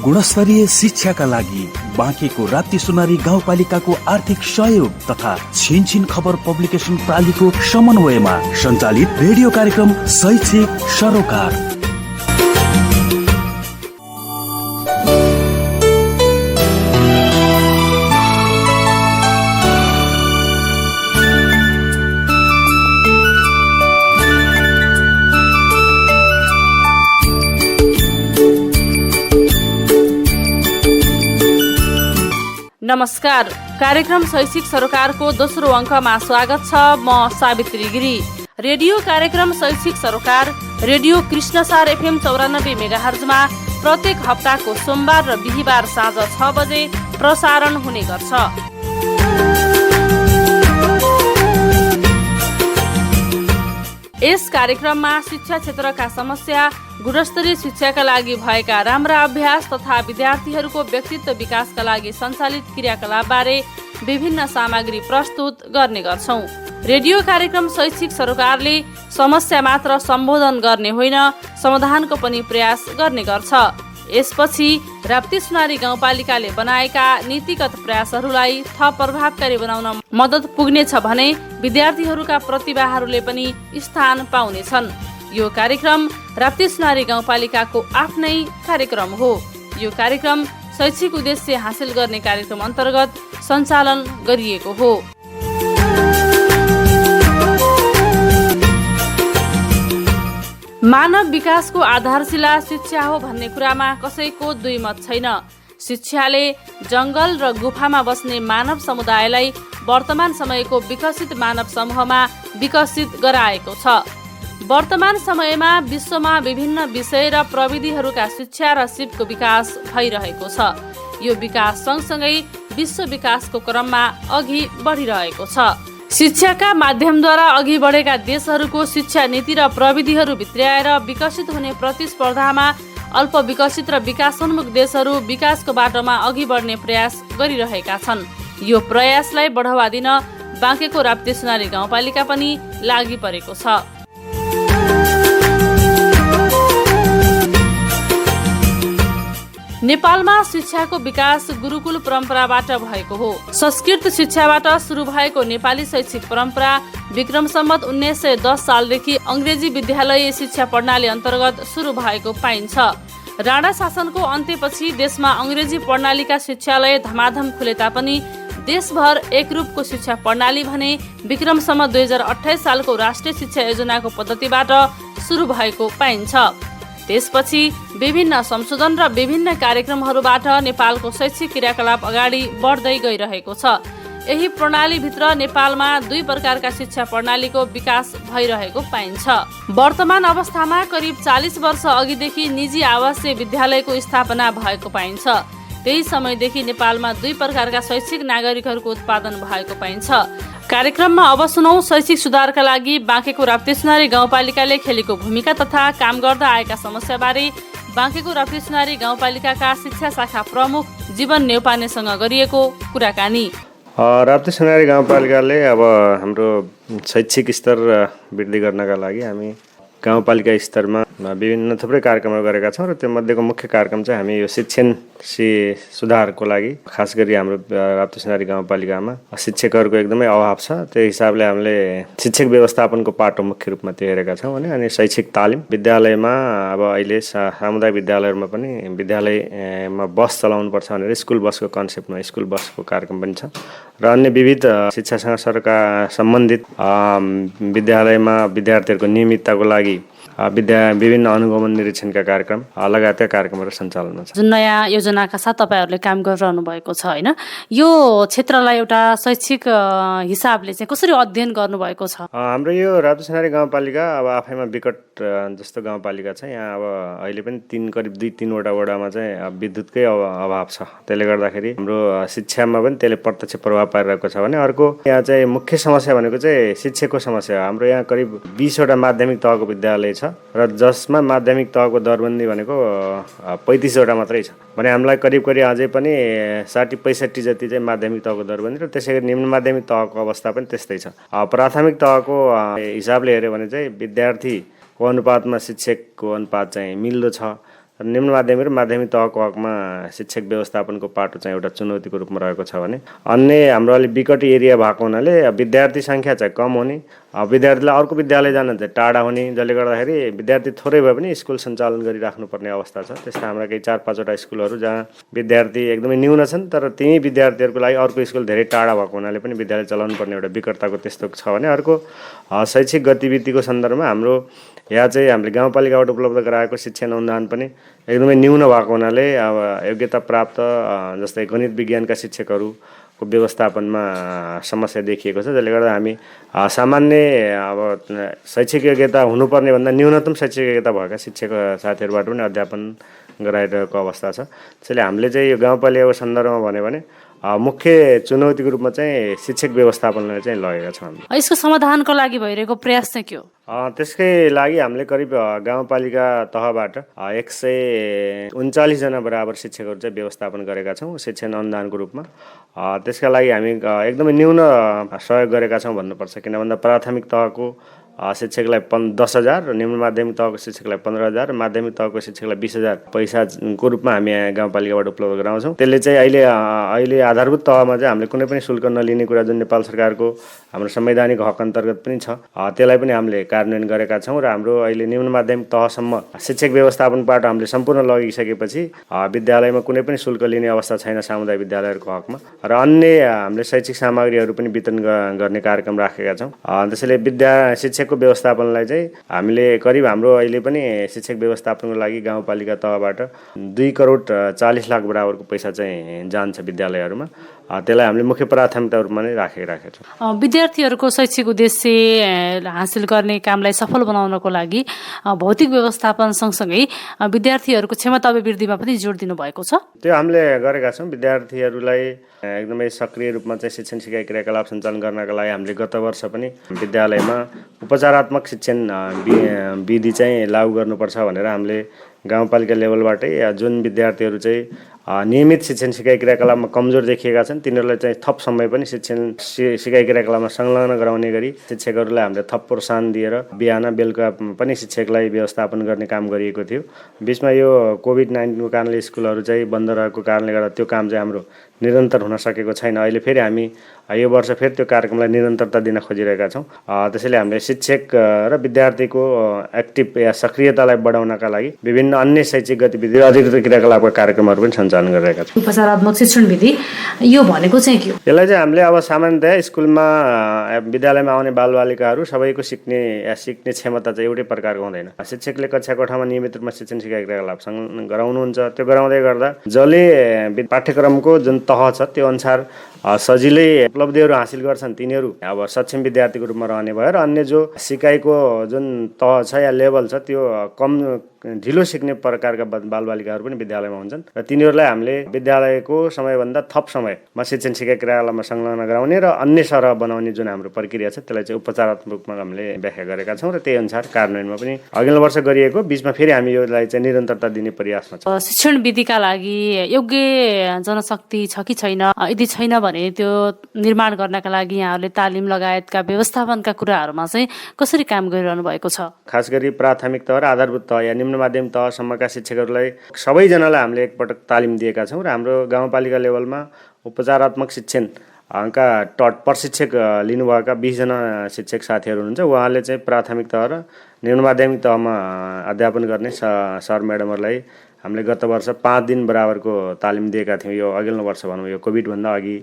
गुणस्तरीय शिक्षाका लागि बाँकेको राप्ती सुनारी गाउँपालिकाको आर्थिक सहयोग तथा छिनछिन खबर पब्लिकेसन प्रालीको समन्वयमा सञ्चालित रेडियो कार्यक्रम शैक्षिक सरोकार। नमस्कार, कार्यक्रम शैक्षिक सरोकारको दोस्रो अङ्कमा स्वागत छ। म सावित्री गिरी। रेडियो कार्यक्रम शैक्षिक सरोकार रेडियो कृष्णसार एफएम 94 मेगाहर्जमा प्रत्येक हप्ताको सोमबार र बिहीबार साँझ 6 बजे प्रसारण हुने गर्छ। यस कार्यक्रममा शिक्षा क्षेत्रका समस्या, गुणस्तरीय शिक्षाका लागि भएका राम्रा अभ्यास तथा विद्यार्थीहरूको व्यक्तित्व विकासका लागि सञ्चालित क्रियाकलापबारे विभिन्न सामग्री प्रस्तुत गर्ने गर्छौँ। रेडियो कार्यक्रम शैक्षिक सरोकारले समस्या मात्र सम्बोधन गर्ने होइन, समाधानको पनि प्रयास गर्ने गर्छ। यसपछि राप्ती सुनारी गाउँपालिकाले बनाएका नीतिगत प्रयासहरूलाई थप प्रभावकारी बनाउन मद्दत पुग्नेछ भने विद्यार्थीहरूका प्रतिभाहरूले पनि स्थान पाउनेछन्। यो कार्यक्रम राप्ती सुनारी गाउँपालिकाको आफ्नै कार्यक्रम हो। यो कार्यक्रम शैक्षिक उद्देश्य हासिल गर्ने कार्यक्रम अन्तर्गत सञ्चालन गरिएको हो। मानव विकासको आधारशिला शिक्षा हो भन्ने कुरामा कसैको दुई मत छैन। शिक्षाले जङ्गल र गुफामा बस्ने मानव समुदायलाई वर्तमान समयको विकसित मानव समूहमा विकसित गराएको छ। वर्तमान समयमा विश्वमा विभिन्न विषय र प्रविधिहरूका शिक्षा र सिपको विकास भइरहेको छ। यो विकास सँगसँगै विश्व विकासको क्रममा अघि बढिरहेको छ। शिक्षाका माध्यमद्वारा अघि बढेका देशहरूको शिक्षा नीति र प्रविधिहरू भित्र्याएर विकसित हुने प्रतिस्पर्धामा अल्प विकसित र विकासोन्मुख देशहरू विकासको बाटोमा अघि बढ्ने प्रयास गरिरहेका छन्। यो प्रयासलाई बढावा दिन बाँकेको राप्ती सुनारी गाउँपालिका पनि लागि परेको छ। नेपालमा शिक्षाको विकास गुरुकुल परम्पराबाट भएको हो। संस्कृत शिक्षाबाट सुरु भएको नेपाली शैक्षिक परम्परा विक्रम सम्वत 1910 सालदेखि अङ्ग्रेजी विद्यालय शिक्षा प्रणाली अन्तर्गत सुरु भएको पाइन्छ। राणा शासनको अन्त्यपछि देशमा अङ्ग्रेजी प्रणालीका शिक्षालय धमाधम खुले तापनि देशभर एकरूपको शिक्षा प्रणाली भने विक्रम सम्वत 2028 सालको राष्ट्रिय शिक्षा योजनाको पद्धतिबाट सुरु भएको पाइन्छ। त्यसपछि विभिन्न संशोधन र विभिन्न कार्यक्रमहरूबाट नेपालको शैक्षिक क्रियाकलाप अगाडि बढ्दै गइरहेको छ। यही प्रणालीभित्र नेपालमा दुई प्रकारका शिक्षा प्रणालीको विकास भइरहेको पाइन्छ। वर्तमान अवस्थामा करिब 40 वर्ष अघिदेखि निजी आवासीय विद्यालयको स्थापना भएको पाइन्छ। त्यही समयदेखि नेपालमा दुई प्रकारका शैक्षिक नागरिकहरूको उत्पादन भएको पाइन्छ। कार्यक्रममा अब सुनौं शैक्षिक सुधारका लागि बाँकेको राप्ती सुनारी गाउँपालिकाले खेलेको भूमिका तथा काम गर्दा आएका समस्याबारे बाँकेको राप्ती सुनारी गाउँपालिकाका शिक्षा शाखा प्रमुख जीवन नेउपानेसँग गरिएको कुराकानी। राप्ती सुनारी गाउँपालिकाले अब हाम्रो शैक्षिक स्तर वृद्धि गर्नका लागि हामी गाउँपालिका स्तरमा विभिन्न थुप्रै कार्यक्रमहरू गरेका छौँ र त्यो मध्येको मुख्य कार्यक्रम चाहिँ हामी यो शिक्षण सुधारको लागि खास गरी हाम्रो राप्ती सुनारी गाउँपालिकामा शिक्षकहरूको एकदमै अभाव छ। त्यो हिसाबले हामीले शिक्षक व्यवस्थापनको पाटो मुख्य रूपमा त्यो हेरेका छौँ भने अनि शैक्षिक तालिम विद्यालयमा अब अहिले सामुदायिक विद्यालयहरूमा पनि विद्यालयमा बस चलाउनुपर्छ भनेर स्कुल बसको कन्सेप्टमा स्कुल बसको कार्यक्रम पनि छ र अन्य विविध शिक्षासँग सम्बन्धित विद्यालयमा विद्यार्थीहरूको नियमितताको लागि विभिन्न अनुगमन निरीक्षणका कार्यक्रम लगायतका कार्यक्रमहरू सञ्चालनमा छ। जुन नयाँ योजनाका साथ तपाईँहरूले काम गरिरहनु भएको छ होइन, यो क्षेत्रलाई एउटा शैक्षिक हिसाबले चाहिँ कसरी अध्ययन गर्नुभएको छ? हाम्रो यो राप्ती सुनारी गाउँपालिका अब आफैमा विकट जस्तो गाउँपालिका छ। यहाँ अब अहिले पनि करिब 2-3वटा वडामा चाहिँ विद्युतकै अभाव छ। त्यसले गर्दाखेरि हाम्रो शिक्षामा पनि त्यसले प्रत्यक्ष प्रभाव पारिरहेको छ भने अर्को यहाँ चाहिँ मुख्य समस्या भनेको चाहिँ शिक्षकको समस्या हो। हाम्रो यहाँ करिब 20वटा माध्यमिक तहको विद्यालय छ र जसमा माध्यमिक तहको दरबन्दी भनेको 35वटा मात्रै छ भने हामीलाई करिब अझै पनि 60-65 जति चाहिँ माध्यमिक तहको दरबन्दी र त्यसै गरी निम्न माध्यमिक तहको अवस्था पनि त्यस्तै छ। प्राथमिक तहको हिसाबले हेऱ्यो भने चाहिँ विद्यार्थीको अनुपातमा शिक्षकको अनुपात चाहिँ मिल्दो छ निम्न माध्यमिक र माध्यमिक तहको हकमा शिक्षक व्यवस्थापनको पाटो चाहिँ एउटा चुनौतीको रूपमा रहेको छ भने अन्य हाम्रो अलिक विकट एरिया भएको हुनाले विद्यार्थी सङ्ख्या चाहिँ कम हुने, विद्यार्थीलाई अर्को विद्यालय जान चाहिँ टाढा हुने, जसले गर्दाखेरि विद्यार्थी थोरै भए पनि स्कुल सञ्चालन गरिराख्नुपर्ने अवस्था छ। त्यस्ता हाम्रा केही 4-5वटा स्कुलहरू जहाँ विद्यार्थी एकदमै न्यून छन्, तर त्यही विद्यार्थीहरूको लागि अर्को स्कुल धेरै टाढा भएको हुनाले पनि विद्यालय चलाउनु पर्ने एउटा विकटताको त्यस्तो छ भने अर्को शैक्षिक गतिविधिको सन्दर्भमा हाम्रो यहाँ चाहिँ हामीले गाउँपालिकाबाट उपलब्ध गराएको शिक्षण अनुदान पनि एकदमै न्यून भएको हुनाले अब योग्यता प्राप्त जस्तै गणित विज्ञानका शिक्षकहरूको व्यवस्थापनमा समस्या देखिएको छ, जसले गर्दा हामी सामान्य अब शैक्षिक योग्यता हुनुपर्ने भन्दा न्यूनतम शैक्षिक योग्यता भएका शिक्षक साथीहरूबाट पनि अध्यापन गराइरहेको अवस्था छ। त्यसैले हामीले चाहिँ यो गाउँपालिकाको सन्दर्भमा भन्यो भने मुख्य चुनौतीको रूपमा चाहिँ शिक्षक व्यवस्थापनलाई चाहिँ लगेका छौँ हामीले। यसको समाधानको लागि भइरहेको प्रयास चाहिँ के हो? त्यसकै लागि हामीले करिब गाउँपालिका तहबाट 139 जना बराबर शिक्षकहरू चाहिँ व्यवस्थापन गरेका छौँ शिक्षण अनुदानको रूपमा। त्यसका लागि हामी एकदमै न्यून सहयोग गरेका छौँ भन्नुपर्छ, किन भन्दा प्राथमिक तहको शिक्षकलाई 10,000 र निम्न माध्यमिक तहको शिक्षकलाई 15,000 र माध्यमिक तहको शिक्षकलाई 20,000 पैसाको रूपमा हामी गाउँपालिकाबाट उपलब्ध गराउँछौँ। त्यसले चाहिँ अहिले आधारभूत तहमा चाहिँ हामीले कुनै पनि शुल्क नलिने कुरा जुन नेपाल सरकारको हाम्रो संवैधानिक हक अन्तर्गत पनि छ, त्यसलाई पनि हामीले कार्यान्वयन गरेका छौँ र हाम्रो अहिले निम्न माध्यमिक तहसम्म शिक्षक व्यवस्थापनबाट हामीले सम्पूर्ण लगिसकेपछि विद्यालयमा कुनै पनि शुल्क लिने अवस्था छैन सामुदायिक विद्यालयहरूको हकमा र अन्य हामीले शैक्षिक सामग्रीहरू पनि वितरण गर्ने कार्यक्रम राखेका छौँ। त्यसैले शिक्षकको व्यवस्थापनलाई चाहिँ हामीले करिब हाम्रो अहिले पनि शिक्षक व्यवस्थापनको लागि गाउँपालिका तहबाट 2,40,00,000 बराबरको पैसा चाहिँ जान्छ विद्यालयहरूमा। त्यसलाई हामीले मुख्य प्राथमिकता रूपमा नै राखेका छौँ। विद्यार्थीहरूको शैक्षिक उद्देश्य हासिल गर्ने कामलाई सफल बनाउनको लागि भौतिक व्यवस्थापन सँगसँगै विद्यार्थीहरूको क्षमता अभिवृद्धिमा पनि जोड दिनु भएको छ। त्यो हामीले गरेका छौँ। विद्यार्थीहरूलाई एकदमै सक्रिय रूपमा चाहिँ शिक्षण सिकाइ क्रियाकलाप सञ्चालन गर्नका लागि हामीले गत वर्ष पनि विद्यालयमा उपचारात्मक शिक्षण विधि चाहिँ लागू गर्नुपर्छ भनेर हामीले गाउँपालिका लेभलबाटै जुन विद्यार्थीहरू चाहिँ नियमित शिक्षण सिकाइ क्रियाकलापमा कमजोर देखिएका छन् तिनीहरूलाई चाहिँ थप समय पनि शिक्षण सिकाइ क्रियाकलापमा संलग्न गराउने गरी शिक्षकहरूलाई हामीले थप प्रोत्साहन दिएर बिहान बेलुका पनि शिक्षकलाई व्यवस्थापन गर्ने काम गरिएको थियो। बिचमा यो कोभिड-19को कारणले स्कुलहरू चाहिँ बन्द रहेको कारणले गर्दा त्यो काम चाहिँ हाम्रो निरन्तर हुन सकेको छैन। अहिले फेरि हामी यो वर्ष फेरि त्यो कार्यक्रमलाई निरन्तरता दिन खोजिरहेका छौँ। त्यसैले हामीले शिक्षक र विद्यार्थीको एक्टिभ या सक्रियतालाई बढाउनका लागि विभिन्न अन्य शैक्षिक गतिविधि र अधिकृत क्रियाकलापका कार्यक्रमहरू पनि सञ्चालन गरिरहेका छौँ। उपचारात्मक शिक्षण विधि यो भनेको चाहिँ के हो? यसलाई चाहिँ हामीले अब सामान्यतया स्कुलमा विद्यालयमा आउने बालबालिकाहरू सबैको सिक्ने क्षमता चाहिँ एउटै प्रकारको हुँदैन। शिक्षकले कक्षा कोठामा नियमित रूपमा शिक्षण सिकाइ क्रियाकलाप गराउनुहुन्छ। त्यो गराउँदै गर्दा जसले पाठ्यक्रमको जुन तह छ त्यो अनुसार सजिलै उपलब्धिहरू हासिल गर्छन् तिनीहरू अब सक्षम विद्यार्थीको रूपमा रहने भयो र अन्य जो सिकाइको जुन तह छ या लेभल छ त्यो कम ढिलो सिक्ने प्रकारका बालबालिकाहरू पनि विद्यालयमा हुन्छन् र तिनीहरूलाई हामीले विद्यालयको समयभन्दा थप समयमा शिक्षण सिकाइ क्रियाकलापमा संलग्न गराउने र अन्य सरह बनाउने जुन हाम्रो प्रक्रिया छ त्यसलाई चाहिँ उपचारात्मक रूपमा हामीले व्याख्या गरेका छौँ र त्यही अनुसार कार्यान्वयनमा पनि अघिल्लो वर्ष गरिएको बिचमा फेरि हामी यसलाई चाहिँ निरन्तरता दिने प्रयासमा छौँ। शिक्षण विधिका लागि योग्य जनशक्ति छ कि छैन, यदि छैन भने त्यो निर्माण गर्नका लागि यहाँहरूले तालिम लगायतका व्यवस्थापनका कुराहरूमा चाहिँ कसरी काम गरिरहनु भएको छ? खास गरी प्राथमिक तह र आधारभूत तह या निम्न माध्यमिक तहसम्मका शिक्षकहरूलाई सबैजनालाई हामीले एकपटक तालिम दिएका छौँ र हाम्रो गाउँपालिका लेभलमा उपचारात्मक शिक्षण का प्रशिक्षक लिनुभएका 20 जना शिक्षक साथीहरू हुनुहुन्छ। उहाँले चाहिँ प्राथमिक तह र निम्न माध्यमिक तहमा अध्यापन गर्ने सर म्याडमहरूलाई हामीले गत वर्ष 5 दिन बराबरको तालिम दिएका थियौँ। यो अघिल्लो वर्ष भनौँ यो कोभिडभन्दा अघि।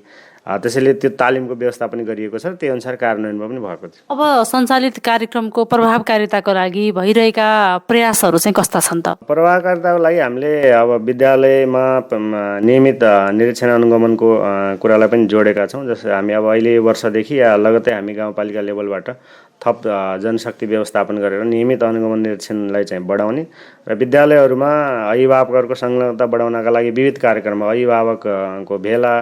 त्यसैले त्यो तालिमको व्यवस्थापन गरिएको छ र त्यही अनुसार कार्यान्वयनमा पनि भएको थियो। अब सञ्चालित कार्यक्रमको प्रभावकारिताको लागि भइरहेका प्रयासहरू चाहिँ कस्ता छन् त? प्रभावकारिताको लागि हामीले अब विद्यालयमा नियमित निरीक्षण अनुगमनको कुरालाई पनि जोडेका छौँ। जस्तै हामी अब अहिले वर्षदेखि या लगतै हामी गाउँपालिका लेभलबाट थप जनशक्ति व्यवस्थापन गरेर नियमित अनुगमन निरीक्षणलाई चाहिँ बढाउने र विद्यालयहरूमा अभिभावकहरूको संलग्नता बढाउनका लागि विविध कार्यक्रम अभिभावकको भेला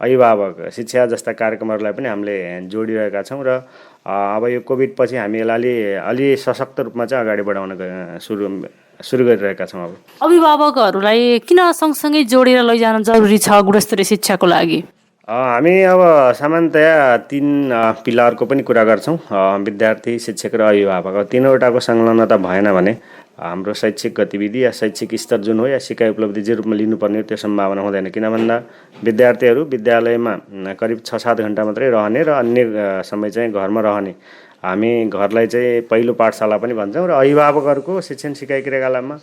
अभिभावक शिक्षा जस्ता कार्यक्रमहरूलाई पनि हामीले जोडिरहेका छौँ र अब यो कोभिड पछि हामी यसलाई अलि सशक्त रूपमा चाहिँ अगाडि बढाउन सुरु गरिरहेका छौँ। अब अभिभावकहरूलाई किन सँगसँगै जोडेर लैजान जरुरी छ गुणस्तरीय शिक्षाको लागि? हामी अब सामान्यतया 3 पिलरको पनि कुरा गर्छौँ, विद्यार्थी शिक्षक र अभिभावक। 3वटाको संलग्नता भएन भने हाम्रो शैक्षिक गतिविधि या शैक्षिक स्तर जुन हो या सिकाइ उपलब्धि जे रूपमा लिनुपर्ने हो त्यो सम्भावना हुँदैन। किन भन्दा विद्यार्थीहरू विद्यालयमा करिब 6-7 घन्टा मात्रै रहने र अन्य समय चाहिँ घरमा रहने। हामी घरलाई चाहिँ पहिलो पाठशाला पनि भन्छौँ र अभिभावकहरूको शिक्षण सिकाइ क्रियाकलापमा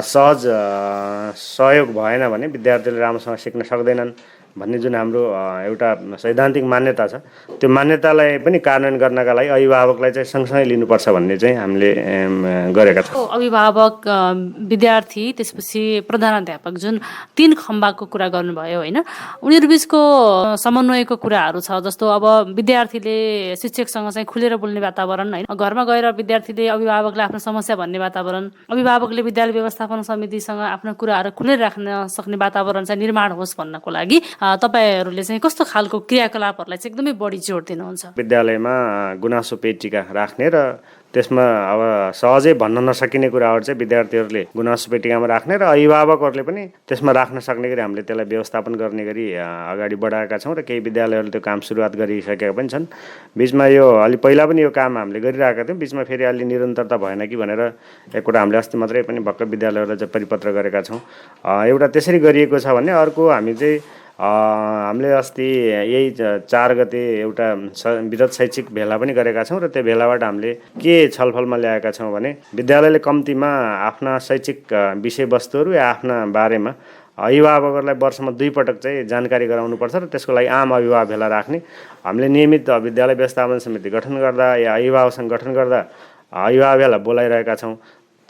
सहज सहयोग भएन भने विद्यार्थीले राम्रोसँग सिक्न सक्दैनन् भन्ने जुन हाम्रो एउटा सैद्धान्तिक मान्यता छ, त्यो मान्यतालाई पनि कार्यान्वयन गर्नका लागि अभिभावकलाई चाहिँ सँगसँगै लिनुपर्छ भन्ने चाहिँ हामीले गरेका छौँ। अभिभावक, विद्यार्थी, त्यसपछि प्रधानाध्यापक जुन 3 खम्बाको कुरा गर्नुभयो होइन, उनीहरू बिचको समन्वयको कुराहरू छ। जस्तो अब विद्यार्थीले शिक्षकसँग चाहिँ खुलेर बोल्ने वातावरण होइन, घरमा गएर विद्यार्थीले अभिभावकले आफ्नो समस्या भन्ने वातावरण, अभिभावकले विद्यालय व्यवस्थापन समितिसँग आफ्नो कुराहरू खुलेर राख्न सक्ने वातावरण चाहिँ निर्माण होस् भन्नको लागि तपाईहरूले चाहिँ कस्तो खालको क्रियाकलापहरूलाई चाहिँ एकदमै बढी जोड दिनुहुन्छ? विद्यालयमा गुनासो पेटिका राख्ने र त्यसमा अब सहजै भन्न नसकिने कुराहरू चाहिँ विद्यार्थीहरूले गुनासो पेटिकामा राख्ने र अभिभावकहरूले पनि त्यसमा राख्न सक्ने गरी हामीले त्यसलाई व्यवस्थापन गर्ने गरी अगाडि बढाएका छौँ र केही विद्यालयहरूले त्यो काम सुरुवात गरिसकेका पनि छन्। बिचमा यो अलि पहिला पनि यो काम हामीले गरिरहेका थियौँ, बिचमा फेरि अलि निरन्तरता भएन कि भनेर एकवटा हामीले अस्ति मात्रै पनि भर्खर विद्यालयहरूलाई चाहिँ परिपत्र गरेका छौँ। एउटा त्यसरी गरिएको छ भने अर्को हामी चाहिँ हामीले अस्ति यही 4 गते एउटा विरत शैक्षिक भेला पनि गरेका छौँ र त्यो भेलाबाट हामीले के छलफलमा ल्याएका छौँ भने विद्यालयले कम्तीमा आफ्ना शैक्षिक विषयवस्तुहरू या आफ्ना बारेमा अभिभावकहरूलाई वर्षमा 2 पटक चाहिँ जानकारी गराउनुपर्छ र त्यसको लागि आम अभिभावक भेला राख्ने हामीले नियमित विद्यालय व्यवस्थापन समिति गठन गर्दा या अभिभावकसँग गठन गर्दा अभिभावक भेला बोलाइरहेका छौँ।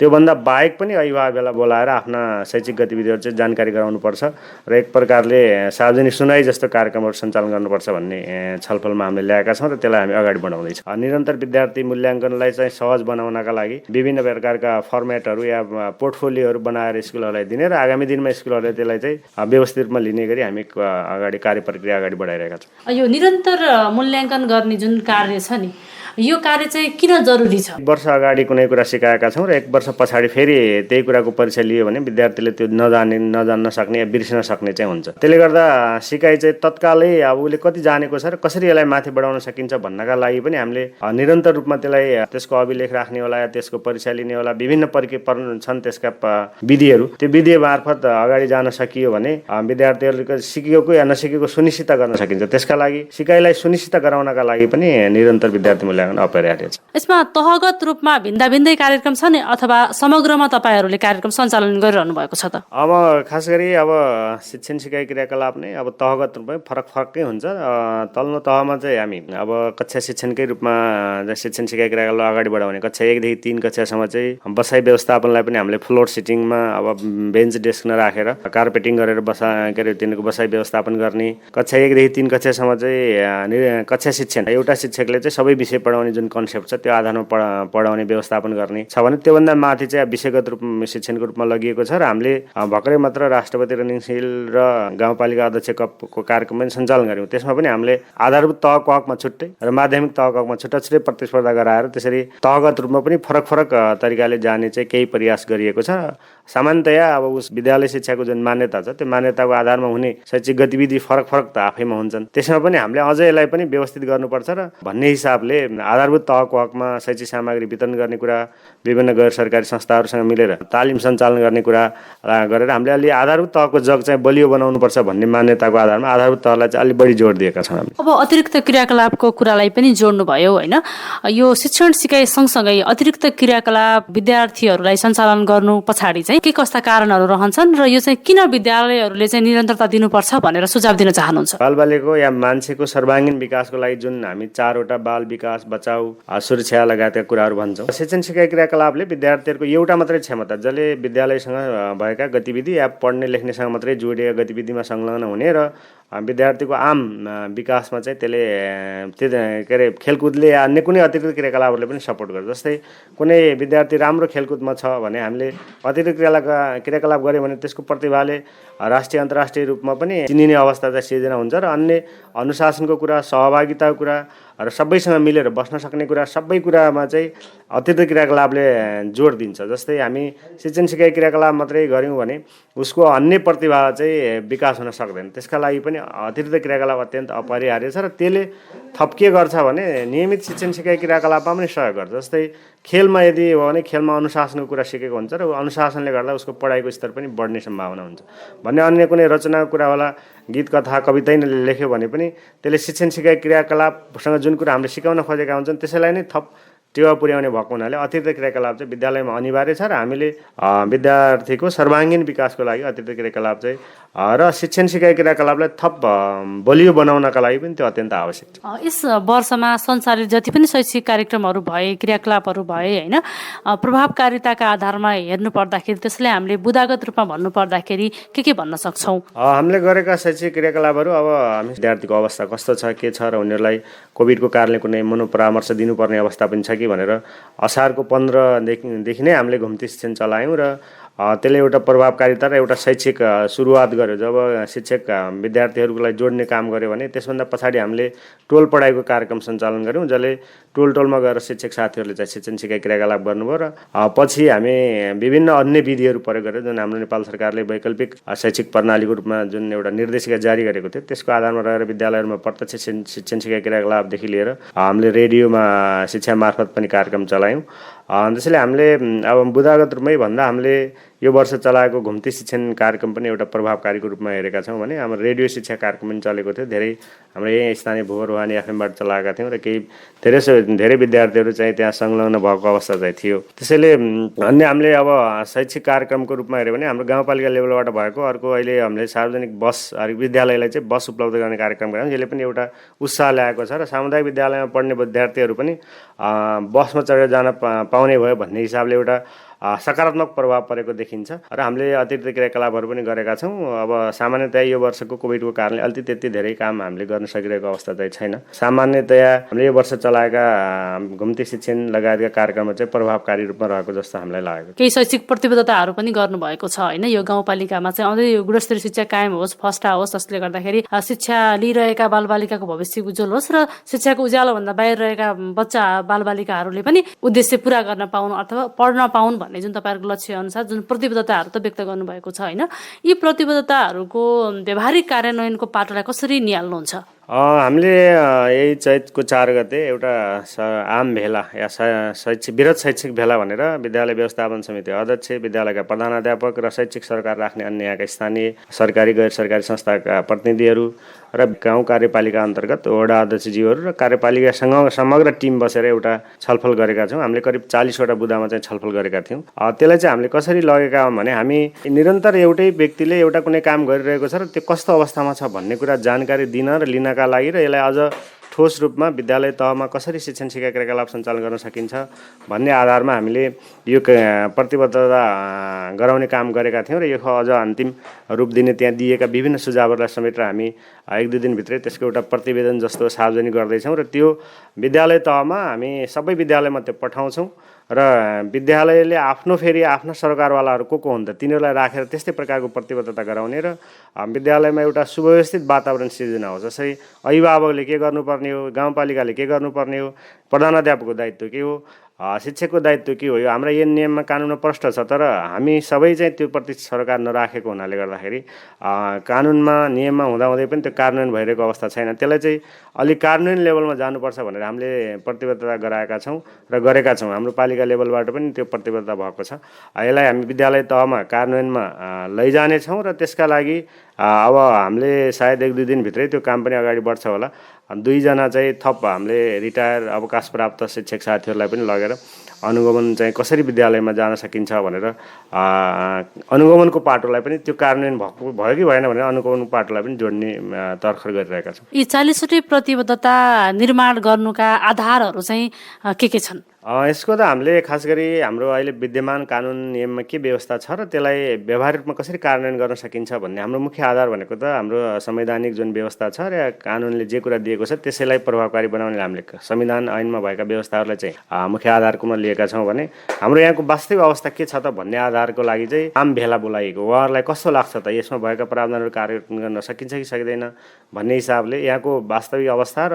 त्योभन्दा बाहेक पनि अभिभावक भेला बोलाएर आफ्ना शैक्षिक गतिविधिहरू चाहिँ जानकारी गराउनुपर्छ र एक प्रकारले सार्वजनिक सुनाइ जस्तो कार्यक्रमहरू सञ्चालन गर्नुपर्छ भन्ने छलफलमा हामीले ल्याएका छौँ र त्यसलाई हामी अगाडि बढाउँदैछौँ। निरन्तर विद्यार्थी मूल्याङ्कनलाई चाहिँ सहज बनाउनका लागि विभिन्न प्रकारका फर्मेटहरू या पोर्टफोलियोहरू बनाएर स्कुलहरूलाई दिने र आगामी दिनमा स्कुलहरूले त्यसलाई चाहिँ व्यवस्थित रूपमा लिने गरी हामी अगाडि कार्य प्रक्रिया अगाडि बढाइरहेका छौँ। यो निरन्तर मूल्याङ्कन गर्ने जुन कार्य छ नि, यो कार्य चाहिँ किन जरुरी छ? 1 वर्ष अगाडि कुनै कुरा सिकाएका छौँ र 1 वर्ष पछाडि फेरि त्यही कुराको परिचय लियो भने विद्यार्थीले त्यो नजान्न सक्ने या बिर्सिन सक्ने चाहिँ हुन्छ। त्यसले गर्दा सिकाइ चाहिँ तत्कालै अब उसले कति जानेको छ र कसरी यसलाई माथि बढाउन सकिन्छ भन्नका लागि पनि हामीले निरन्तर रूपमा त्यसलाई त्यसको अभिलेख राख्ने होला या त्यसको परिचय लिने होला, विभिन्न छन् त्यसका विधिहरू, त्यो विधि मार्फत अगाडि जान सकियो भने विद्यार्थीहरूले सिकेको या नसिकेको सुनिश्चित गर्न सकिन्छ। त्यसका लागि सिकाइलाई सुनिश्चित गराउनका लागि पनि निरन्तर विद्यार्थी मूल्याङ्कन अपरिहार्य छ। यसमा तहगत रूपमा भिन्दा भिन्दै कार्यक्रम छ नि अथवा समग्रमा तपाईँहरूले कार्यक्रम सञ्चालन गरिरहनु भएको छ त? अब खास गरी अब शिक्षण सिकाइ क्रियाकलाप नै अब तहगत रूपमै फरकै हुन्छ। तल्लो तहमा चाहिँ हामी अब कक्षा शिक्षणकै रूपमा शिक्षण सिकाइ क्रियाकलाप अगाडि बढाउने कक्षा 1 देखि 3 कक्षासम्म चाहिँ बसाइ व्यवस्थापनलाई पनि हामीले फ्लोर सिटिङमा अब बेन्च डेस्क नराखेर कार्पेटिङ गरेर तिनीहरूको बसाइ व्यवस्थापन गर्ने। कक्षा 1 देखि 3 कक्षासम्म चाहिँ कक्षा शिक्षण एउटा शिक्षकले चाहिँ सबै विषय पढाउने जुन कन्सेप्ट छ त्यो आधारमा पढाउने व्यवस्थापन गर्ने छ भने त्योभन्दा माथि चाहिँ विषयगत रूपमा शिक्षणको रूपमा लगिएको छ र हामीले भर्खरै मात्र राष्ट्रपति रनिङ सिल र गाउँपालिका अध्यक्ष कपको कार्यक्रम पनि सञ्चालन गऱ्यौँ। त्यसमा पनि हामीले आधारभूत तहको हकमा छुट्टै र माध्यमिक तहको हकमा छुट्टै प्रतिस्पर्धा गराएर त्यसरी तहगत रूपमा पनि फरक तरिकाले जाने चाहिँ केही प्रयास गरिएको छ। सामान्यतया अब उस विद्यालय शिक्षाको जुन मान्यता छ त्यो मान्यताको आधारमा हुने शैक्षिक गतिविधि फरक त आफैमा हुन्छन्। त्यसमा पनि हामीले अझै यसलाई पनि व्यवस्थित गर्नुपर्छ र भन्ने हिसाबले आधारभूत तहको हकमा शैक्षिक सामग्री वितरण गर्ने कुरा, विभिन्न गैर सरकारी संस्थाहरूसँग मिलेर तालिम सञ्चालन गर्ने कुरा गरेर हामीले अलि आधारभूत तहको जग चाहिँ बलियो बनाउनुपर्छ भन्ने मान्यताको आधारमा आधारभूत तहलाई चाहिँ अलि बढी जोड दिएका छौँ हामीले। अब अतिरिक्त क्रियाकलापको कुरालाई पनि जोड्नु भयो होइन, यो शिक्षण सिकाइ सँगसँगै अतिरिक्त क्रियाकलाप विद्यार्थीहरूलाई सञ्चालन गर्नु पछाडि चाहिँ के कस्ता कारणहरू रहन्छन् र यो चाहिँ किन विद्यालयहरूले चाहिँ निरन्तरता दिनुपर्छ भनेर सुझाव दिन चाहनुहुन्छ? बालबालिकाको या मान्छेको सर्वाङ्गीण विकासको लागि जुन हामी 4वटा बाल विकास, बचाउ, सुरक्षा लगायतका कुराहरू भन्छौँ। शिक्षण सिकाइ क्रियाकलापले विद्यार्थीहरूको एउटा मात्रै क्षमता जसले विद्यालयसँग भएका गतिविधि या पढ्ने लेख्नेसँग मात्रै जोडिएका गतिविधिमा संलग्न हुने र विद्यार्थीको आम विकासमा चाहिँ त्यसले के अरे खेलकुदले या अन्य कुनै अतिरिक्त क्रियाकलापहरूले पनि सपोर्ट गर्छ। जस्तै कुनै विद्यार्थी राम्रो खेलकुदमा छ भने हामीले अतिरिक्त क्रियाकलाप गऱ्यो भने त्यसको प्रतिभाले राष्ट्रिय अन्तर्राष्ट्रिय रूपमा पनि चिनिने अवस्था चाहिँ सिर्जना हुन्छ र अन्य अनुशासनको कुरा, सहभागिताको कुरा र सबैसँग मिलेर बस्न सक्ने कुरा, सबै कुरामा चाहिँ अतिरिक्त क्रियाकलापले जोड दिन्छ। जस्तै हामी शिक्षण सिकाइ क्रियाकलाप मात्रै गऱ्यौँ भने उसको अन्य प्रतिभा चाहिँ विकास हुन सक्दैन। त्यसका लागि पनि अतिरिक्त क्रियाकलाप अत्यन्त अपरिहार्य छ र त्यसले थप के गर्छ भने नियमित शिक्षण सिकाइ क्रियाकलापमा पनि सहयोग गर्छ। जस्तै खेलमा यदि हो भने खेलमा अनुशासनको कुरा सिकेको हुन्छ र अनुशासनले गर्दा उसको पढाइको स्तर पनि बढ्ने सम्भावना हुन्छ भन्ने अन्य कुनै रचनाको कुरा होला गीत कथा कवितै नै लेख्यो भने पनि त्यसले शिक्षण सिकाइ क्रियाकलापसँग जुन कुरा हामीले सिकाउन खोजेका हुन्छन् त्यसैलाई नै थप टेवा पुर्याउने भएको हुनाले अतिरिक्त क्रियाकलाप चाहिँ विद्यालयमा अनिवार्य छ र हामीले विद्यार्थीको सर्वाङ्गीण विकासको लागि अतिरिक्त क्रियाकलाप चाहिँ र शिक्षण सिकाइ क्रियाकलापलाई थप बलियो बनाउनका लागि पनि त्यो अत्यन्त आवश्यक छ। यस वर्षमा सञ्चालित जति पनि शैक्षिक कार्यक्रमहरू भए क्रियाकलापहरू भए होइन प्रभावकारिताका आधारमा हेर्नु पर्दाखेरि त्यसलाई हामीले बुदागत रूपमा भन्नु पर्दाखेरि के भन्न सक्छौँ? हामीले गरेका शैक्षिक क्रियाकलापहरू अब हामी विद्यार्थीको अवस्था कस्तो छ के छ र उनीहरूलाई कोभिडको कारणले कुनै मनोपरामर्श दिनुपर्ने अवस्था पनि छ कि भनेर असारको 15देखि नै हामीले घुम्ती शिक्षण चलायौँ र त्यसले एउटा प्रभावकारिता र एउटा शैक्षिक सुरुवात गर्यो। जब शिक्षक विद्यार्थीहरूलाई जोड्ने काम गर्यो भने त्यसभन्दा पछाडि हामीले टोल पढाइको कार्यक्रम सञ्चालन गऱ्यौँ जसले टोलमा गएर शिक्षक साथीहरूले चाहिँ शिक्षण सिकाइ क्रियाकलाप गर्नुभयो र पछि हामी विभिन्न अन्य विधिहरू प्रयोग गरेर जुन हाम्रो नेपाल सरकारले वैकल्पिक शैक्षिक प्रणालीको रूपमा जुन एउटा निर्देशिका जारी गरेको थियो त्यसको आधारमा रहेर विद्यालयहरूमा प्रत्यक्ष शिक्षण सिकाइ क्रियाकलापदेखि लिएर हामीले रेडियोमा शिक्षा मार्फत पनि कार्यक्रम चलायौँ। त्यसैले हामीले अब बुदागत रूपमै भन्दा हामीले यो वर्ष चलाएको घुम्ती शिक्षण कार्यक्रम पनि एउटा प्रभावकारीको रूपमा हेरेका छौँ भने हाम्रो रेडियो शिक्षा कार्यक्रम पनि चलेको थियो। धेरै हाम्रो यही स्थानीय भूवर वानी एफएमबाट चलाएका थियौँ र धेरै विद्यार्थीहरू चाहिँ त्यहाँ संलग्न भएको अवस्था चाहिँ थियो। त्यसैले अन्य हामीले अब शैक्षिक कार्यक्रमको रूपमा हेऱ्यो भने हाम्रो गाउँपालिका लेभलबाट भएको अर्को अहिले हामीले सार्वजनिक बस विद्यालयलाई चाहिँ बस उपलब्ध गर्ने कार्यक्रम गऱ्यौँ। यसले पनि एउटा उत्साह ल्याएको छ र सामुदायिक विद्यालयमा पढ्ने विद्यार्थीहरू पनि बसमा चढेर जान पाउने भयो भन्ने हिसाबले एउटा सकारात्मक प्रभाव परेको देखिन्छ र हामीले अतिरिक्त क्रियाकलापहरू पनि गरेका छौँ। अब सामान्यतया यो वर्षको कोभिडको कारणले अलिकति त्यति धेरै काम हामीले गर्न सकिरहेको अवस्था चाहिँ छैन। सामान्यतया हामीले यो वर्ष चलाएका घुम्ती शिक्षण लगायतका कार्यक्रमहरू चाहिँ प्रभावकारी रूपमा रहेको जस्तो हामीलाई लागेको छ। केही शैक्षिक प्रतिबद्धताहरू पनि गर्नुभएको छ होइन यो गाउँपालिकामा चाहिँ अझै यो गुणस्तरीय शिक्षा कायम होस् फस्टा होस् जसले गर्दाखेरि शिक्षा लिइरहेका बालबालिकाको भविष्य उज्जवल होस् र शिक्षाको उज्यालोभन्दा बाहिर रहेका बच्चा बालबालिकाहरूले पनि उद्देश्य पुरा गर्न पाउनु अथवा पढ्न पाउनु भन्ने जुन तपाईँहरूको लक्ष्य अनुसार जुन प्रतिबद्धताहरू त व्यक्त गर्नुभएको छ होइन यी प्रतिबद्धताहरूको व्यावहारिक कार्यान्वयनको पाटोलाई कसरी निहाल्नुहुन्छ? हामीले यही चैतको 4 गते एउटा आम भेला या वृहत शैक्षिक भेला भनेर विद्यालय व्यवस्थापन समिति अध्यक्ष विद्यालयका प्रधानाध्यापक र शैक्षिक सरकार राख्ने अन्य यहाँका स्थानीय सरकारी गैर सरकारी संस्थाका प्रतिनिधिहरू र गाउँ कार्यपालिका अन्तर्गत वडा अध्यक्षज्यूहरू र कार्यपालिकासँग समग्र टिम बसेर एउटा छलफल गरेका छौँ। हामीले करिब 40वटा बुदामा चाहिँ छलफल गरेका थियौँ। त्यसलाई चाहिँ हामीले कसरी लगेका हौँ भने हामी निरन्तर एउटै व्यक्तिले एउटा कुनै काम गरिरहेको छ र त्यो कस्तो अवस्थामा छ भन्ने कुरा जानकारी दिन र लिनका लागि र यसलाई अझ ठोस रूपमा विद्यालय तहमा कसरी शिक्षण सिकाइ क्रियाकलाप सञ्चालन गर्न सकिन्छ भन्ने आधारमा हामीले यो प्रतिबद्धता गराउने काम गरेका थियौँ र यो अझ अन्तिम रूप दिने त्यहाँ दिएका विभिन्न सुझावहरूलाई समेटेर हामी 1-2 दिनभित्रै त्यसको एउटा प्रतिवेदन जस्तो सार्वजनिक गर्दैछौँ र त्यो विद्यालय तहमा हामी सबै विद्यालयमा त्यो पठाउँछौँ र विद्यालयले फेरि आफ्ना सरकारवालाहरू को हुन् त तिनीहरूलाई राखेर त्यस्तै प्रकारको प्रतिबद्धता गराउने र विद्यालयमा एउटा सुव्यवस्थित वातावरण सिर्जना हो। जसरी अभिभावकले के गर्नुपर्ने हो, गाउँपालिकाले के गर्नुपर्ने हो, प्रधानाध्यापकको दायित्व के हो, शिक्षकको दायित्व के हो, यो हाम्रा यी नियममा कानुनमा प्रष्ट छ। तर हामी सबै चाहिँ त्यो प्रति सरकार नराखेको हुनाले गर्दाखेरि कानुनमा नियममा हुँदाहुँदै पनि त्यो कार्यान्वयन भइरहेको अवस्था छैन। त्यसलाई चाहिँ अलिक कार्यान्वयन लेभलमा जानुपर्छ भनेर हामीले प्रतिबद्धता गराएका छौँ र गरेका छौँ। हाम्रो पालिका लेभलबाट पनि त्यो प्रतिबद्धता भएको छ। यसलाई हामी विद्यालय तहमा कार्यान्वयनमा लैजानेछौँ र त्यसका लागि अब हामीले सायद 1-2 दिनभित्रै त्यो काम पनि अगाडि बढ्छ होला। 2 जना चाहिँ थप हामीले रिटायर अवकाश प्राप्त शिक्षक साथीहरूलाई पनि लगेर अनुगमन चाहिँ कसरी विद्यालयमा जान सकिन्छ भनेर अनुगमनको पाटोलाई पनि त्यो कार्यान्वयन भयो कि भएन भनेर अनुगमनको पाटोलाई पनि जोड्ने तर्खर गरिरहेका छौँ। यी 40वटै प्रतिबद्धता निर्माण गर्नुका आधारहरू चाहिँ के छन्? यसको त हामीले खास गरी हाम्रो अहिले विद्यमान कानुन नियममा के व्यवस्था छ र त्यसलाई व्यावहारिक रूपमा कसरी कार्यान्वयन गर्न सकिन्छ भन्ने हाम्रो मुख्य आधार भनेको त हाम्रो संवैधानिक जुन व्यवस्था छ र कानुनले जे कुरा दिएको छ त्यसैलाई प्रभावकारी बनाउने हामीले संविधान ऐनमा भएका व्यवस्थाहरूलाई चाहिँ मुख्य आधारमा लिएका छौँ भने हाम्रो यहाँको वास्तविक अवस्था के छ त भन्ने आधारको लागि चाहिँ आम भेला बोलाइएको उहाँहरूलाई कस्तो लाग्छ त यसमा भएका प्रावधानहरू कार्यान्वयन गर्न सकिन्छ कि सक्दैन भन्ने हिसाबले यहाँको वास्तविक अवस्था र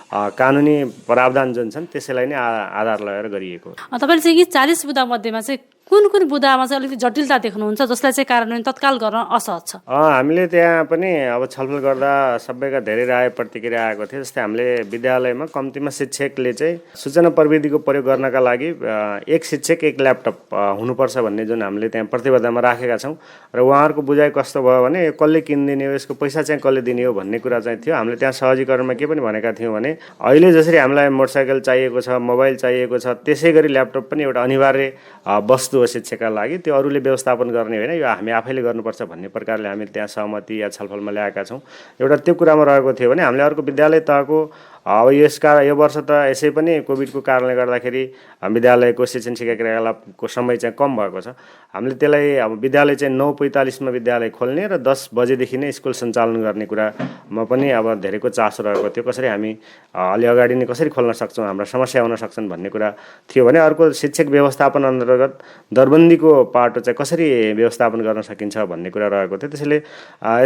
कानुनी प्रावधान जुन छन् त्यसैलाई नै आधार लगाएर गरिएको। तपाईँले चाहिँ यी 40 बुदा मध्येमा चाहिँ कुन बुदामा चाहिँ अलिकति जटिलता देख्नुहुन्छ जसलाई चाहिँ कार्यान्वयन तत्काल गर्न असहज छ? हामीले त्यहाँ पनि अब छलफल गर्दा सबैका धेरै राय प्रतिक्रिया आएको थियो। जस्तै हामीले विद्यालयमा कम्तीमा शिक्षकले चाहिँ सूचना प्रविधिको प्रयोग गर्नका लागि एक शिक्षक एक ल्यापटप हुनुपर्छ भन्ने जुन हामीले त्यहाँ प्रतिबद्धतामा राखेका छौँ र उहाँहरूको बुझाइ कस्तो भयो भने कसले किनिदिने हो, यसको पैसा चाहिँ कसले दिने हो भन्ने कुरा चाहिँ थियो। हामीले त्यहाँ सहजीकरणमा के पनि भनेका थियौँ भने अहिले जसरी हामीलाई मोटरसाइकल चाहिएको छ, मोबाइल चाहिएको छ, त्यसै गरी ल्यापटप पनि एउटा अनिवार्य वस्तु हो शिक्षाका लागि, त्यो अरूले व्यवस्थापन गर्ने होइन, यो हामी आफैले गर्नुपर्छ भन्ने प्रकारले हामी त्यहाँ सहमति या छलफलमा ल्याएका छौँ। एउटा त्यो कुरामा रहेको थियो भने हामीले अर्को विद्यालय तहको अब यो वर्ष त यसै पनि कोभिडको कारणले गर्दाखेरि विद्यालयको शिक्षण शिक्षा क्रियाकलापको समय चाहिँ कम भएको छ। हामीले त्यसलाई अब विद्यालय चाहिँ 9:45 विद्यालय खोल्ने र 10 बजेदेखि नै स्कुल सञ्चालन गर्ने कुरामा पनि अब धेरैको चासो रहेको थियो। कसरी हामी अलि अगाडि नै कसरी खोल्न सक्छौँ, हाम्रा समस्या हुन सक्छन् भन्ने कुरा थियो भने अर्को शिक्षक व्यवस्थापन अन्तर्गत दरबन्दीको पाटो चाहिँ कसरी व्यवस्थापन गर्न सकिन्छ भन्ने कुरा रहेको थियो। त्यसैले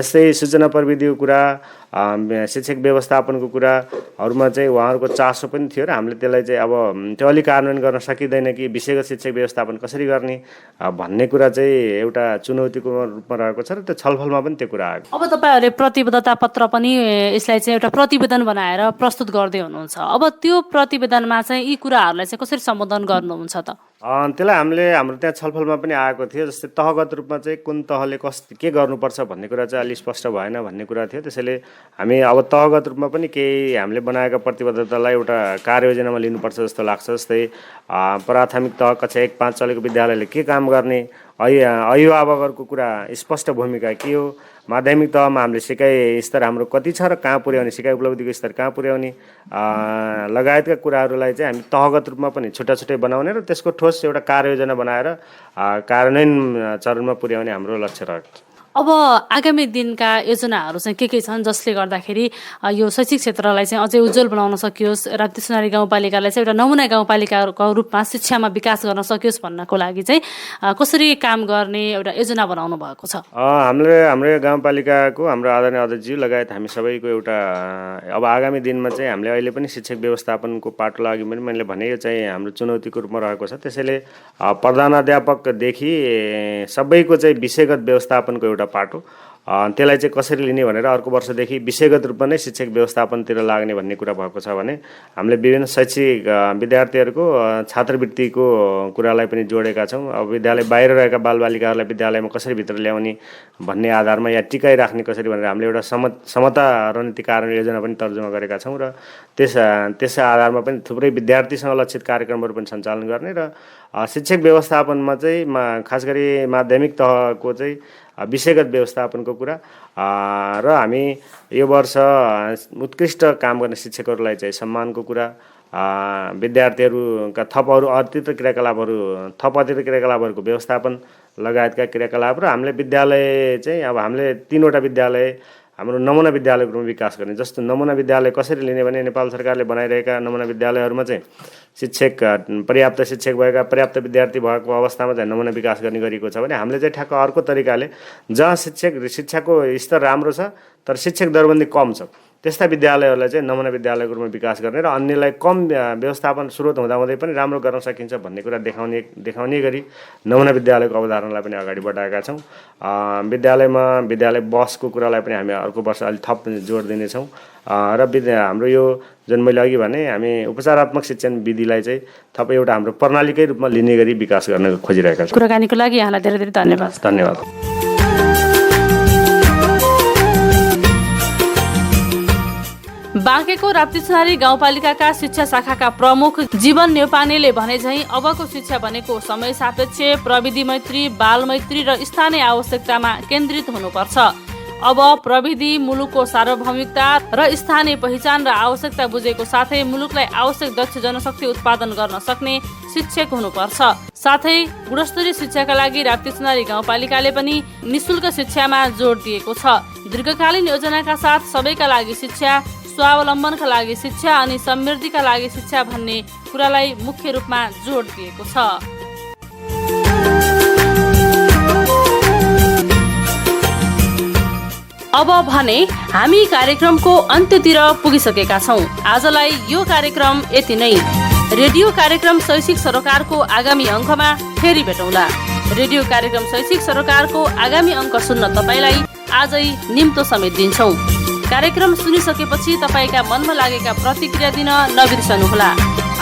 यस्तै सूचना प्रविधिको कुरा, शिक्षक व्यवस्थापनको कुराहरूमा चाहिँ उहाँहरूको चासो पनि थियो र हामीले त्यसलाई चाहिँ अब त्यो अलिक कार्यान्वयन गर्न सकिँदैन कि विषयगत शिक्षक व्यवस्थापन कसरी गर्ने भन्ने कुरा चाहिँ एउटा चुनौतीको रूपमा रहेको छ र त्यो छलफलमा पनि त्यो कुरा आयो। अब तपाईँहरूले प्रतिबद्धता पत्र पनि यसलाई चाहिँ एउटा प्रतिवेदन बनाएर प्रस्तुत गर्दै हुनुहुन्छ। अब त्यो प्रतिवेदनमा चाहिँ यी कुराहरूलाई चाहिँ कसरी सम्बोधन गर्नुहुन्छ त? त्यसलाई हाम्रो त्यहाँ छलफलमा पनि आएको थियो। जस्तै तहगत रूपमा चाहिँ कुन तहले के गर्नुपर्छ भन्ने कुरा चाहिँ अलि स्पष्ट भएन भन्ने कुरा थियो। त्यसैले हामी अब तहगत रूपमा पनि केही हामीले बनाएका प्रतिबद्धतालाई एउटा कार्ययोजनामा लिनुपर्छ जस्तो लाग्छ। जस्तै प्राथमिक तह कक्षा 1-5 चलेको विद्यालयले के काम गर्ने, अभिभावकहरूको कुरा स्पष्ट भूमिका के हो, माध्यमिक तहमा हामीले सिकाइ स्तर हाम्रो कति छ र कहाँ पुर्याउने, सिकाइ उपलब्धिको स्तर कहाँ पुर्याउने लगायतका कुराहरूलाई चाहिँ हामी तहगत रूपमा पनि छुट्टा छुट्टै बनाउने र त्यसको ठोस एउटा कार्ययोजना बनाएर कार्यान्वयन चरणमा पुर्याउने हाम्रो लक्ष्य रहेको छ। अब आगामी दिनका योजनाहरू चाहिँ के छन् जसले गर्दाखेरि यो शैक्षिक क्षेत्रलाई चाहिँ अझै उज्जवल बनाउन सकियोस्, राप्ती सुनारी गाउँपालिकालाई चाहिँ एउटा नमुना गाउँपालिकाको रूपमा शिक्षामा विकास गर्न सकियोस् भन्नको लागि चाहिँ कसरी काम गर्ने एउटा योजना बनाउनु भएको छ? हाम्रो गाउँपालिकाको हाम्रो आदरणीय अध्यक्षज्यू लगायत हामी सबैको एउटा अब आगामी दिनमा चाहिँ हामीले अहिले पनि शिक्षक व्यवस्थापनको पाटोलाई अघि पनि मैले भने यो चाहिँ हाम्रो चुनौतीको रूपमा रहेको छ। त्यसैले प्रधानाध्यापकदेखि सबैको चाहिँ विषयगत व्यवस्थापनको एउटा पाटो त्यसलाई चाहिँ कसरी लिने भनेर अर्को वर्षदेखि विषयगत रूपमा नै शिक्षक व्यवस्थापनतिर लाग्ने भन्ने कुरा भएको छ भने हामीले विभिन्न शैक्षिक विद्यार्थीहरूको छात्रवृत्तिको कुरालाई पनि जोडेका छौँ। अब विद्यालय बाहिर रहेका बालबालिकाहरूलाई विद्यालयमा कसरी भित्र ल्याउने भन्ने आधारमा या टिकाइ राख्ने कसरी भनेर हामीले एउटा समता रणनीति कार्यान्वयन योजना पनि तर्जुमा गरेका छौँ र त्यस आधारमा पनि थुप्रै विद्यार्थीसँग लक्षित कार्यक्रमहरू पनि सञ्चालन गर्ने र शिक्षक व्यवस्थापनमा चाहिँ खास गरी माध्यमिक तहको चाहिँ विषयगत व्यवस्थापनको कुरा र हामी यो वर्ष उत्कृष्ट काम गर्ने शिक्षकहरूलाई चाहिँ सम्मानको कुरा, विद्यार्थीहरूका थप अतिरिक्त क्रियाकलापहरूको व्यवस्थापन लगायतका क्रियाकलाप र हामीले विद्यालय चाहिँ अब हामीले 3वटा विद्यालय हाम्रो नमुना विद्यालयको रूपमा विकास गर्ने। जस्तो नमुना विद्यालय कसरी लिने भने नेपाल सरकारले बनाइरहेका नमुना विद्यालयहरूमा चाहिँ पर्याप्त शिक्षक भएका, पर्याप्त विद्यार्थी भएको अवस्थामा चाहिँ नमुना विकास गर्ने गरिएको छ भने हामीले चाहिँ ठ्याक्क अर्को तरिकाले जहाँ शिक्षाको स्तर राम्रो छ तर शिक्षक दरबन्दी कम छ त्यस्ता विद्यालयहरूलाई चाहिँ नमुना विद्यालयको रूपमा विकास गर्ने र अन्यलाई कम व्यवस्थापन स्रोत हुँदाहुँदै पनि राम्रो गर्न सकिन्छ भन्ने कुरा देखाउने गरी नमुना विद्यालयको अवधारणालाई पनि अगाडि बढाएका छौँ। विद्यालय बसको कुरालाई पनि हामी अर्को वर्ष अलि थप जोड दिनेछौँ र हाम्रो यो जुन मैले अघि भने हामी उपचारात्मक शिक्षण विधिलाई चाहिँ थप एउटा हाम्रो प्रणालीकै रूपमा लिने गरी विकास गर्न खोजिरहेका छौँ। कुराकानीको लागि यहाँलाई धेरै धेरै धन्यवाद। बाँकेको राप्ती सुनारी गाउँपालिकाका शिक्षा शाखाका प्रमुख जीवन न्यौपानेले भने झैं अबको शिक्षा भनेको समय सापेक्ष, प्रविधि मैत्री, बाल मैत्री र स्थानीय आवश्यकतामा केन्द्रित हुनुपर्छ। अब प्रविधि मुलुकको सार्वभौमिकता र स्थानीय पहिचान र आवश्यकता बुझेको साथै मुलुकलाई आवश्यक दक्ष जनशक्ति उत्पादन गर्न सक्ने शिक्षक हुनुपर्छ। साथै गुणस्तरीय शिक्षाका लागि राप्ती सुनारी गाउँपालिकाले पनि निशुल्क शिक्षामा जोड दिएको छ। दीर्घकालीन योजनाका साथ सबैका लागि शिक्षा, स्वावलम्बनका लागि शिक्षा अनि समृद्धिका लागि शिक्षा भन्ने कुरालाई मुख्य रूपमा जोड दिएको छ। अब भने हामी कार्यक्रमको अन्त्यतिर पुगिसकेका छौं। आजलाई यो कार्यक्रम यति नै। रेडियो कार्यक्रम शैक्षिक सरोकारको आगामी अङ्कमा फेरि भेटौँला। रेडियो कार्यक्रम शैक्षिक सरोकारको आगामी अङ्क सुन्न तपाईँलाई आजै निम्तो समेत दिन्छौँ। कार्यक्रम सुनिसकेपछि तपाईँका मनमा लागेका प्रतिक्रिया दिन नबिर्सनुहोला।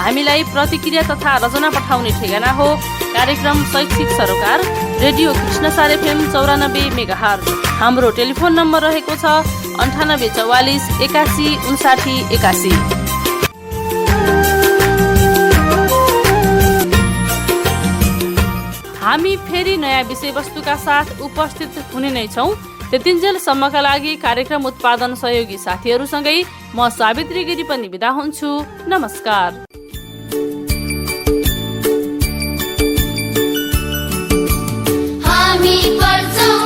हामीलाई प्रतिक्रिया तथा रचना पठाउने ठेगाना हो कार्यक्रम शैक्षिक सरोकार, रेडियो कृष्णसार FM 94 मेगाहर्ज। हाम्रो टेलिफोन नम्बर रहेको छ 9844 81 59 81। हामी फेरि नयाँ विषयवस्तुका साथ उपस्थित हुने नै छौँ। त्यतिन्जेलसम्मका लागि कार्यक्रम उत्पादन सहयोगी साथीहरूसँगै म सावित्री गिरी पनि बिदा हुन्छु। नमस्कार। हामी पढ्छौँ